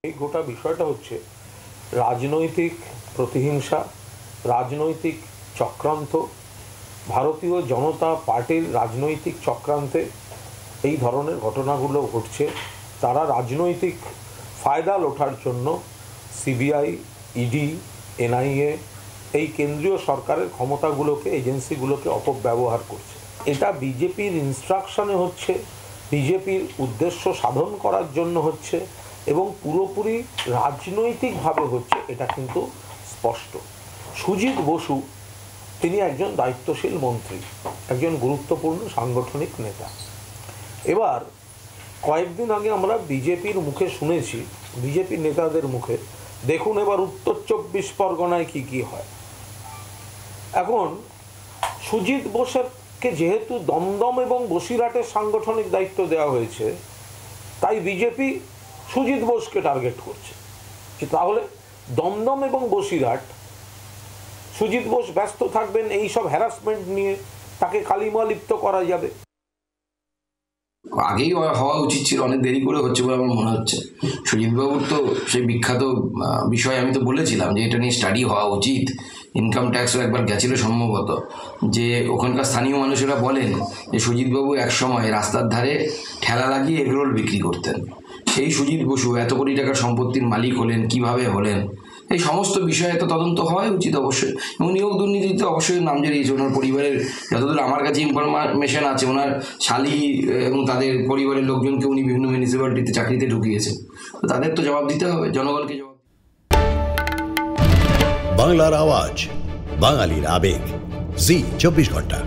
এই গোটা বিষয়টা হচ্ছে রাজনৈতিক প্রতিহিংসা, রাজনৈতিক চক্রান্ত, ভারতীয় জনতা পার্টির রাজনৈতিক চক্রান্তে এই ধরনের ঘটনাগুলো ঘটছে। তারা রাজনৈতিক ফায়দা লোটার জন্য সিবিআই, ইডি, এনআইএ এই কেন্দ্রীয় সরকারের ক্ষমতাগুলোকে, এজেন্সিগুলোকে অপব্যবহার করছে। এটা বিজেপির ইনস্ট্রাকশনে হচ্ছে, বিজেপির উদ্দেশ্য সাধন করার জন্য হচ্ছে এবং পুরোপুরি রাজনৈতিকভাবে হচ্ছে, এটা কিন্তু স্পষ্ট। সুজিত বসু তিনি একজন দায়িত্বশীল মন্ত্রী, একজন গুরুত্বপূর্ণ সাংগঠনিক নেতা। এবার কয়েকদিন আগে আমরা বিজেপির মুখে শুনেছি, বিজেপির নেতাদের মুখে, দেখুন এবার উত্তর 24 পরগনায় কি কি হয়। এখন সুজিত বোসকে যেহেতু দমদম এবং বসিরহাটের সাংগঠনিক দায়িত্ব দেওয়া হয়েছে, তাই বিজেপি সুজিত বোসকে টার্গেট করছে। তাহলে দমদম এবং বসিরহাট সুজিত বোস ব্যস্ত থাকবেন এই সব হ্যারাসমেন্ট নিয়ে, তাকে কালিমা লিপ্ত করা যাবে। আগেই হওয়া উচিত ছিল, অনেক দেরি করে হচ্ছে বলে আমার মনে হচ্ছে। সুজিতবাবুর তো সেই বিখ্যাত বিষয় আমি তো বলেছিলাম যে এটা নিয়ে স্টাডি হওয়া উচিত। ইনকাম ট্যাক্সও একবার গেছিল সম্ভবত, যে ওখানকার স্থানীয় মানুষেরা বলেন যে সুজিতবাবু একসময় রাস্তার ধারে ঠেলা লাগিয়ে এগরোল বিক্রি করতেন। সেই সুজিত বসু এত কোটি টাকার সম্পত্তির মালিক হলেন, কিভাবে হলেন, এই সমস্ত বিষয়ে তো তদন্ত হওয়াই উচিত অবশ্যই। এবং নিয়োগ দুর্নীতিতে অবশ্যই নাম জড়িয়েছে ওনার পরিবারের, যতদূর আমার কাছে ইনফরমেশন আছে, ওনার শালি এবং তাদের পরিবারের লোকজনকে উনি বিভিন্ন মিউনিসিপ্যালিটিতে চাকরিতে ঢুকিয়েছেন। তো তাদের তো জবাব দিতে হবে, জনগণকে জবাব। বাংলার আওয়াজ, বাঙালির আবেগ, জি 24 ঘন্টা।